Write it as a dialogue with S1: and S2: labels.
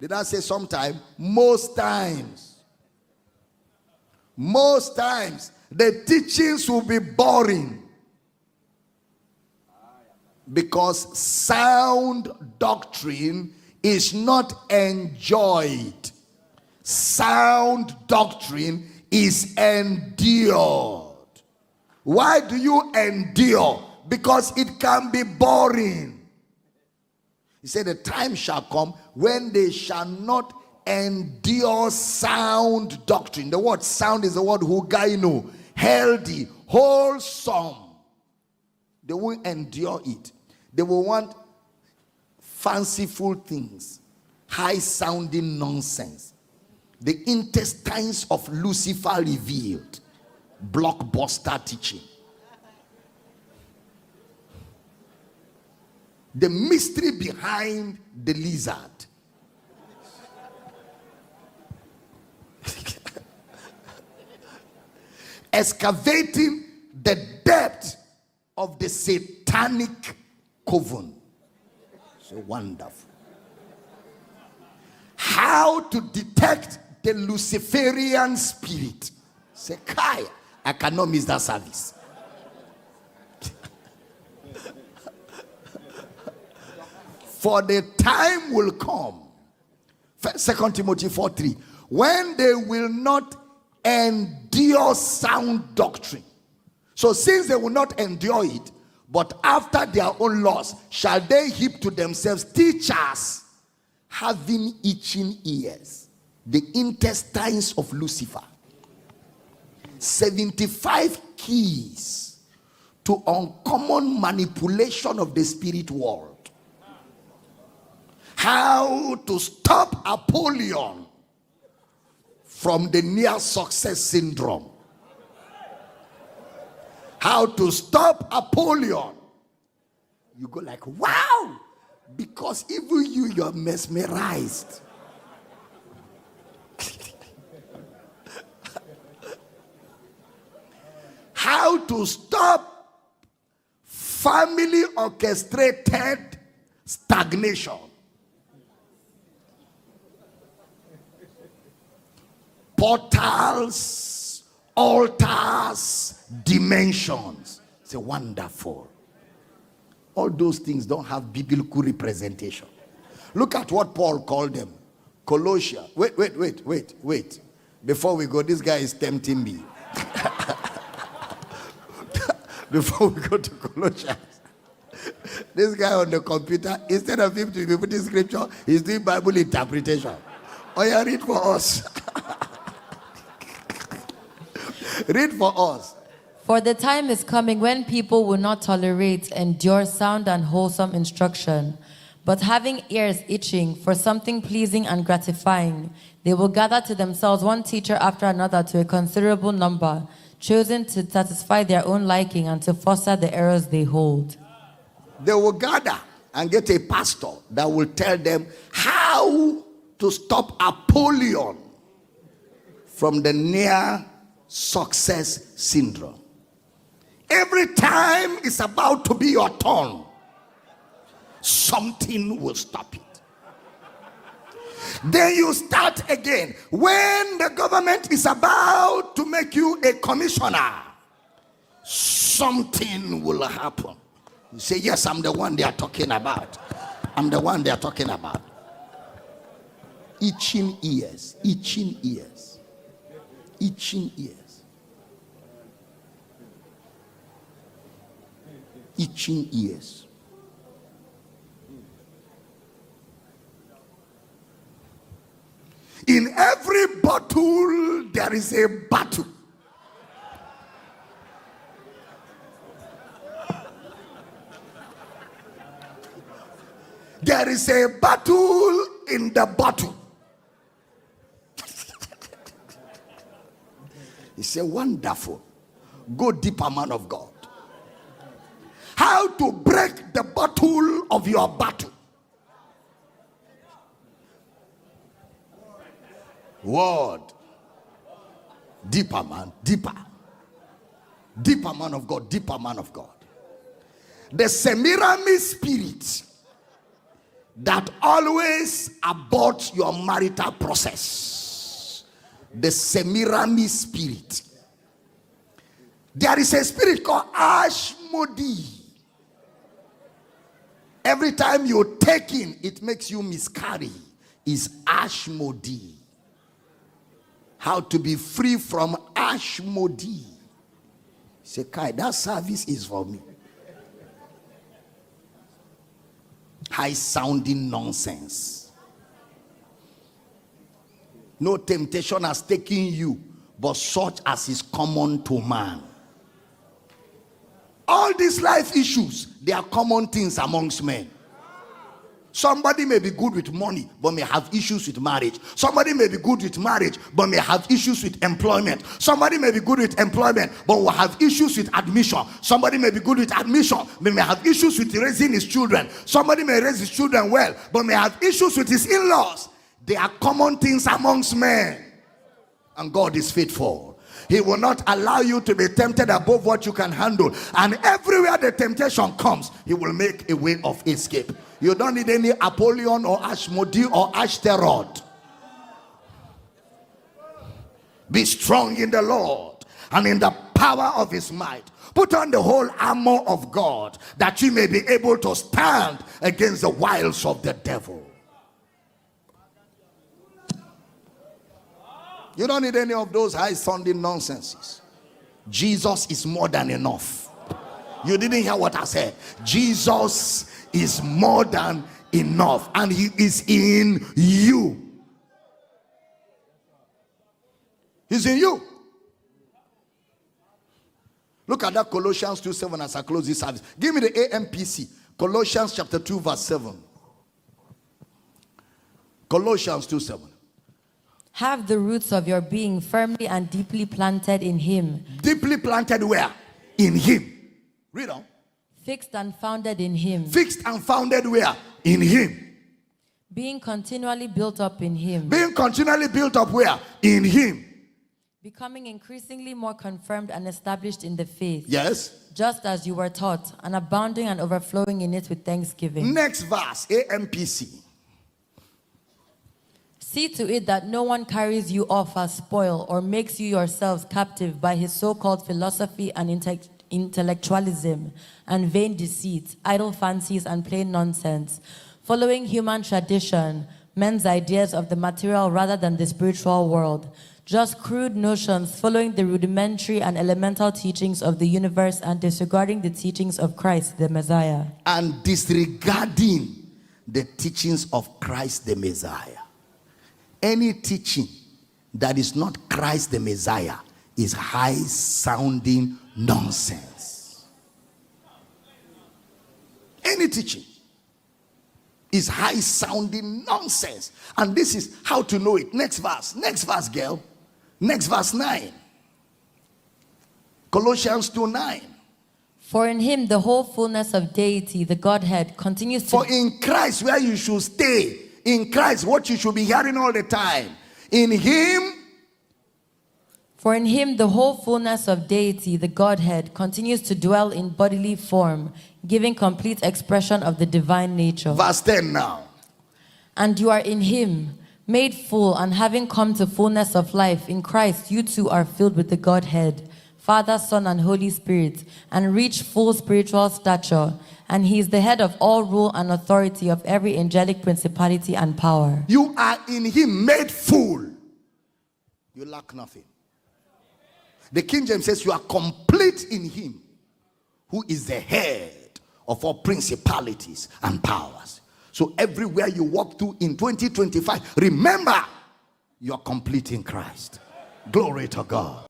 S1: Did I say sometime? Most times. Most times, the teachings will be boring. Because sound doctrine is not enjoyed. Sound doctrine is endured. Why do you endure? Because it can be boring. He said, the time shall come when they shall not endure sound doctrine. The word sound is the word hugaino, healthy, wholesome. They won't endure it. They will want fanciful things, high sounding nonsense. The intestines of Lucifer revealed, blockbuster teaching. The mystery behind the lizard. Excavating the depth of the satanic coven. So wonderful. How to detect the Luciferian spirit. Say, Kai, I cannot miss that service. For the time will come, 2 Timothy 4:3, when they will not endure sound doctrine. So since they will not endure it, but after their own loss, shall they heap to themselves teachers having itching ears, the intestines of Lucifer. 75 keys to uncommon manipulation of the spirit world. How to stop Apollyon from the near success syndrome. How to stop Apollyon. You go like, wow, because even you're mesmerized. How to stop family orchestrated stagnation. Portals, altars, dimensions. It's a wonderful. All those things don't have biblical representation. Look at what Paul called them. Colossians. Wait. Before we go, this guy is tempting me. Before we go to Colossians, this guy on the computer, instead of him to be putting scripture, he's doing Bible interpretation. Oh yeah, read for us. Read for us.
S2: For the time is coming when people will not tolerate, endure sound and wholesome instruction, but having ears itching for something pleasing and gratifying, they will gather to themselves one teacher after another to a considerable number, chosen to satisfy their own liking and to foster the errors they hold.
S1: They will gather and get a pastor that will tell them how to stop Apollyon from the near success syndrome. Every time it's about to be your turn, something will stop it. Then you start again. When the government is about to make you a commissioner, something will happen. You say, yes, I'm the one they are talking about. I'm the one they are talking about. Itching ears, itching ears, itching ears. Itching ears. In every bottle, there is a battle. There is a battle in the bottle. It's a wonderful. Go deeper, man of God. How to break the bottle of your battle. Word. Deeper, man. Deeper. Deeper, man of God. Deeper, man of God. The Semiramis spirit that always abort your marital process. The Semirami spirit. There is a spirit called Ashmodi. Every time you take in, it makes you miscarry. Is Ashmodi. How to be free from Ashmodi. Say, Kai, that service is for me. High sounding nonsense. No temptation has taken you, but such as is common to man. All these life issues, they are common things amongst men. Somebody may be good with money, but may have issues with marriage. Somebody may be good with marriage, but may have issues with employment. Somebody may be good with employment, but will have issues with admission. Somebody may be good with admission, but may have issues with raising his children. Somebody may raise his children well, but may have issues with his in-laws. They are common things amongst men. And God is faithful. He will not allow you to be tempted above what you can handle. And everywhere the temptation comes, he will make a way of escape. You don't need any Apollyon or Ashmodi or Ashtaroth. Be strong in the Lord and in the power of his might. Put on the whole armor of God, that you may be able to stand against the wiles of the devil. You don't need any of those high-sounding nonsenses. Jesus is more than enough. You didn't hear what I said. Jesus is more than enough, and he is in you. He's in you. Look at that Colossians 2:7 as I close this service. Give me the AMPC. Colossians chapter 2 verse 7. Colossians 2:7.
S2: Have the roots of your being firmly and deeply planted in him.
S1: Deeply planted where? In him. Read on.
S2: Fixed and founded in him.
S1: Fixed and founded where? In him.
S2: Being continually built up in him.
S1: Being continually built up where? In him.
S2: Becoming increasingly more confirmed and established in the faith.
S1: Yes.
S2: Just as you were taught, and abounding and overflowing in it with thanksgiving.
S1: Next verse, AMPC.
S2: See to it that no one carries you off as spoil or makes you yourselves captive by his so-called philosophy and intellectualism and vain deceit, idle fancies and plain nonsense, following human tradition, men's ideas of the material rather than the spiritual world, just crude notions following the rudimentary and elemental teachings of the universe and disregarding the teachings of Christ the Messiah.
S1: And disregarding the teachings of Christ the Messiah. Any teaching that is not Christ the Messiah is high-sounding nonsense. Any teaching is high-sounding nonsense. And this is how to know it. Next verse, girl. Next verse 9. Colossians 2:9.
S2: For in him the whole fullness of deity, the Godhead, continues to...
S1: For in Christ, where you should stay, in Christ, what you should be hearing all the time, in him.
S2: For in him the whole fullness of deity, the Godhead, continues to dwell in bodily form, giving complete expression of the divine nature.
S1: Verse 10 now.
S2: And you are in him, made full, and having come to fullness of life, in Christ you too are filled with the Godhead, Father, Son, and Holy Spirit, and reach full spiritual stature. And he is the head of all rule and authority of every angelic principality and power.
S1: You are in him, made full. You lack nothing. The King James says you are complete in him, who is the head of all principalities and powers. So everywhere you walk through in 2025, remember, you are complete in Christ. Glory to God.